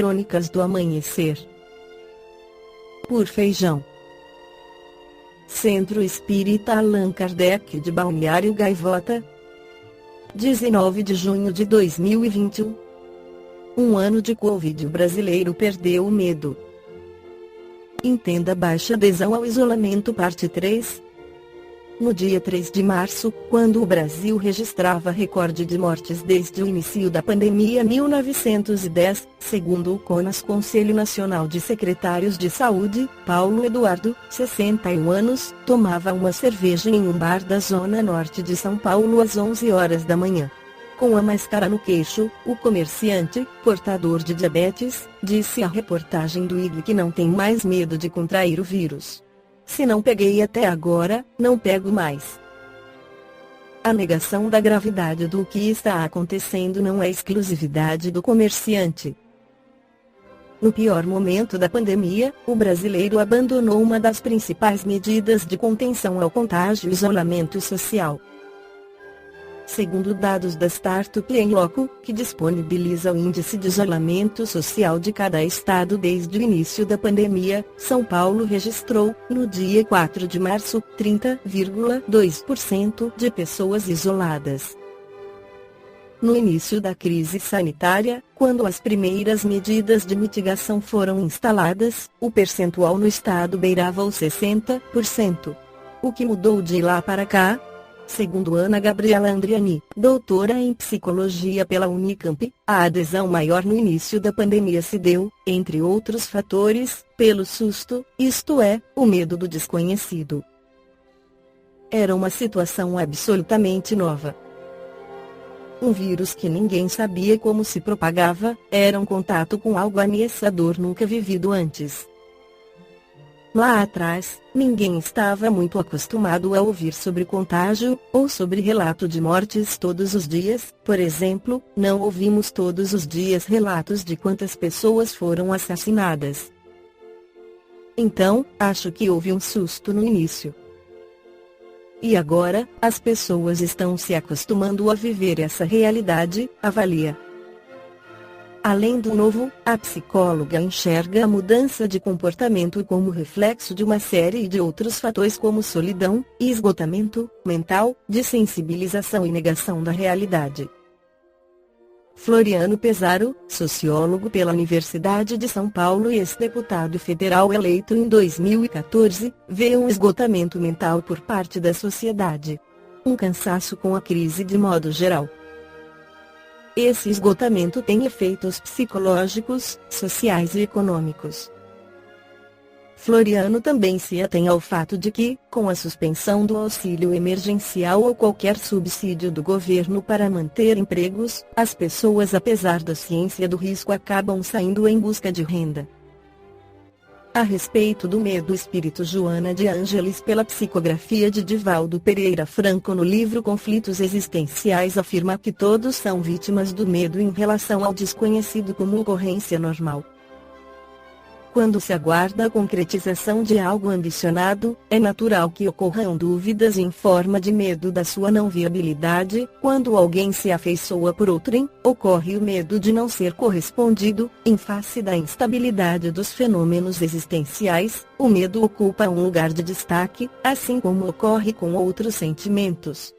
Crônicas do Amanhecer. Por Feijão. Centro Espírita Allan Kardec de Balneário Gaivota. 19 de junho de 2021. Um ano de Covid, o brasileiro perdeu o medo. Entenda baixa adesão ao isolamento, parte 3. No dia 3 de março, quando o Brasil registrava recorde de mortes desde o início da pandemia 1910, segundo o CONAS, Conselho Nacional de Secretários de Saúde, Paulo Eduardo, 61 anos, tomava uma cerveja em um bar da zona norte de São Paulo às 11 horas da manhã. Com a máscara no queixo, o comerciante, portador de diabetes, disse à reportagem do IG que não tem mais medo de contrair o vírus. Se não peguei até agora, não pego mais. A negação da gravidade do que está acontecendo não é exclusividade do comerciante. No pior momento da pandemia, o brasileiro abandonou uma das principais medidas de contenção ao contágio: isolamento social. Segundo dados da Startup em Loco, que disponibiliza o índice de isolamento social de cada estado desde o início da pandemia, São Paulo registrou, no dia 4 de março, 30,2% de pessoas isoladas. No início da crise sanitária, quando as primeiras medidas de mitigação foram instaladas, o percentual no estado beirava os 60%. O que mudou de lá para cá? Segundo Ana Gabriela Andriani, doutora em psicologia pela Unicamp, a adesão maior no início da pandemia se deu, entre outros fatores, pelo susto, isto é, o medo do desconhecido. Era uma situação absolutamente nova. Um vírus que ninguém sabia como se propagava, era um contato com algo ameaçador nunca vivido antes. Lá atrás, ninguém estava muito acostumado a ouvir sobre contágio, ou sobre relato de mortes todos os dias. Por exemplo, não ouvimos todos os dias relatos de quantas pessoas foram assassinadas. Então, acho que houve um susto no início. E agora, as pessoas estão se acostumando a viver essa realidade, avalia. Além do novo, a psicóloga enxerga a mudança de comportamento como reflexo de uma série de outros fatores como solidão, esgotamento mental, desensibilização e negação da realidade. Floriano Pesaro, sociólogo pela Universidade de São Paulo e ex-deputado federal eleito em 2014, vê um esgotamento mental por parte da sociedade. Um cansaço com a crise de modo geral. Esse esgotamento tem efeitos psicológicos, sociais e econômicos. Floriano também se atém ao fato de que, com a suspensão do auxílio emergencial ou qualquer subsídio do governo para manter empregos, as pessoas, apesar da ciência do risco, acabam saindo em busca de renda. A respeito do medo, espírito, Joana de Ângeles, pela psicografia de Divaldo Pereira Franco no livro Conflitos Existenciais, afirma que todos são vítimas do medo em relação ao desconhecido como ocorrência normal. Quando se aguarda a concretização de algo ambicionado, é natural que ocorram dúvidas em forma de medo da sua não viabilidade. Quando alguém se afeiçoa por outrem, ocorre o medo de não ser correspondido. Em face da instabilidade dos fenômenos existenciais, o medo ocupa um lugar de destaque, assim como ocorre com outros sentimentos.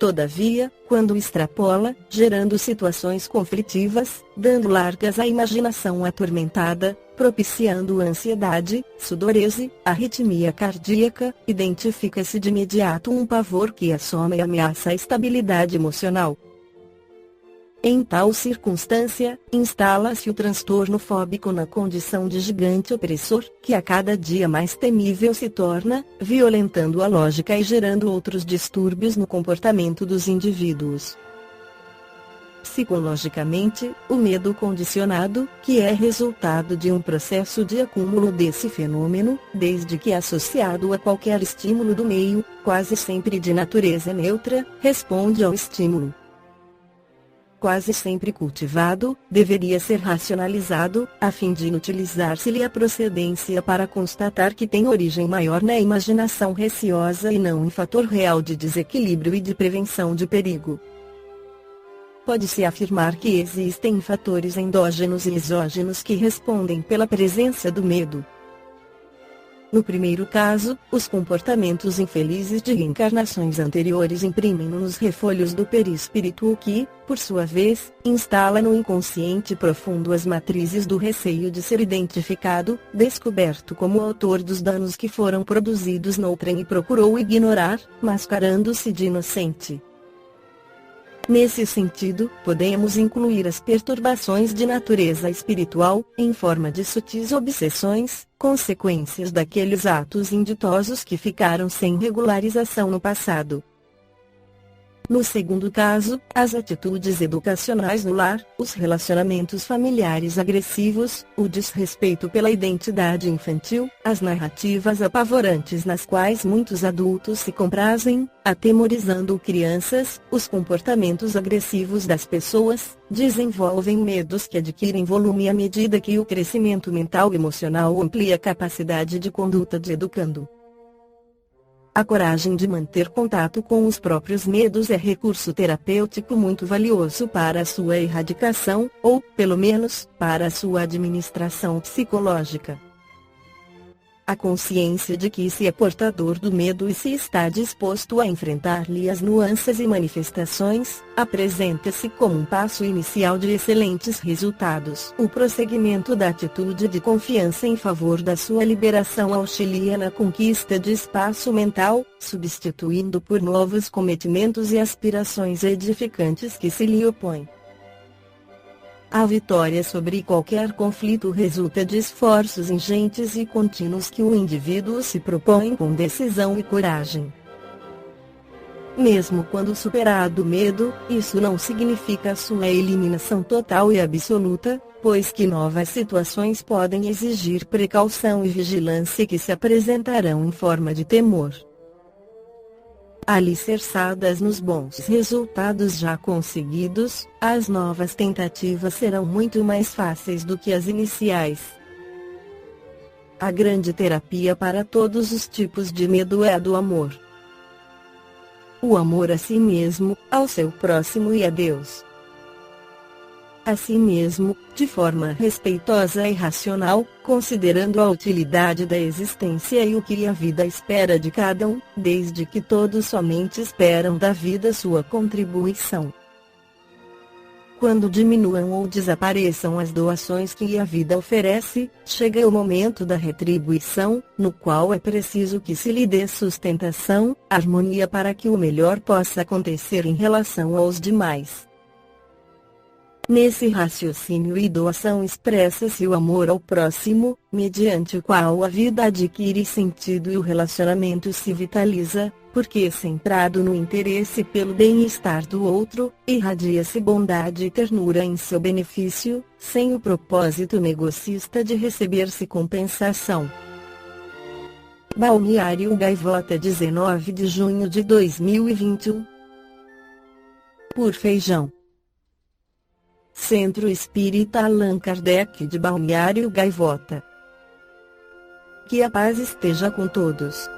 Todavia, quando extrapola, gerando situações conflitivas, dando largas à imaginação atormentada, propiciando ansiedade, sudorese, arritmia cardíaca, identifica-se de imediato um pavor que assoma e ameaça a estabilidade emocional. Em tal circunstância, instala-se o transtorno fóbico na condição de gigante opressor, que a cada dia mais temível se torna, violentando a lógica e gerando outros distúrbios no comportamento dos indivíduos. Psicologicamente, o medo condicionado, que é resultado de um processo de acúmulo desse fenômeno, desde que associado a qualquer estímulo do meio, quase sempre de natureza neutra, responde ao estímulo. Quase sempre cultivado, deveria ser racionalizado, a fim de inutilizar-se-lhe a procedência para constatar que tem origem maior na imaginação receosa e não em fator real de desequilíbrio e de prevenção de perigo. pode-se afirmar que existem fatores endógenos e exógenos que respondem pela presença do medo. No primeiro caso, os comportamentos infelizes de reencarnações anteriores imprimem nos refolhos do perispírito o que, por sua vez, instala no inconsciente profundo as matrizes do receio de ser identificado, descoberto como o autor dos danos que foram produzidos noutrem e procurou ignorar, mascarando-se de inocente. Nesse sentido, podemos incluir as perturbações de natureza espiritual, em forma de sutis obsessões, consequências daqueles atos inditosos que ficaram sem regularização no passado. No segundo caso, as atitudes educacionais no lar, os relacionamentos familiares agressivos, o desrespeito pela identidade infantil, as narrativas apavorantes nas quais muitos adultos se comprazem, atemorizando crianças, os comportamentos agressivos das pessoas, desenvolvem medos que adquirem volume à medida que o crescimento mental e emocional amplia a capacidade de conduta de educando. A coragem de manter contato com os próprios medos é recurso terapêutico muito valioso para a sua erradicação, ou, pelo menos, para a sua administração psicológica. A consciência de que se é portador do medo e se está disposto a enfrentar-lhe as nuances e manifestações, apresenta-se como um passo inicial de excelentes resultados. O prosseguimento da atitude de confiança em favor da sua liberação auxilia na conquista de espaço mental, substituindo por novos cometimentos e aspirações edificantes que se lhe opõem. A vitória sobre qualquer conflito resulta de esforços ingentes e contínuos que o indivíduo se propõe com decisão e coragem. Mesmo quando superado o medo, isso não significa sua eliminação total e absoluta, pois que novas situações podem exigir precaução e vigilância que se apresentarão em forma de temor. Alicerçadas nos bons resultados já conseguidos, as novas tentativas serão muito mais fáceis do que as iniciais. A grande terapia para todos os tipos de medo é a do amor. O amor a si mesmo, ao seu próximo e a Deus. A si mesmo, de forma respeitosa e racional, considerando a utilidade da existência e o que a vida espera de cada um, desde que todos somente esperam da vida sua contribuição. Quando diminuam ou desapareçam as doações que a vida oferece, chega o momento da retribuição, no qual é preciso que se lhe dê sustentação, harmonia para que o melhor possa acontecer em relação aos demais. Nesse raciocínio e doação expressa-se o amor ao próximo, mediante o qual a vida adquire sentido e o relacionamento se vitaliza, porque centrado no interesse pelo bem-estar do outro, irradia-se bondade e ternura em seu benefício, sem o propósito negocista de receber-se compensação. Balneário Gaivota, 19 de junho de 2021. Por Feijão. Centro Espírita Allan Kardec de Balneário Gaivota. Que a paz esteja com todos.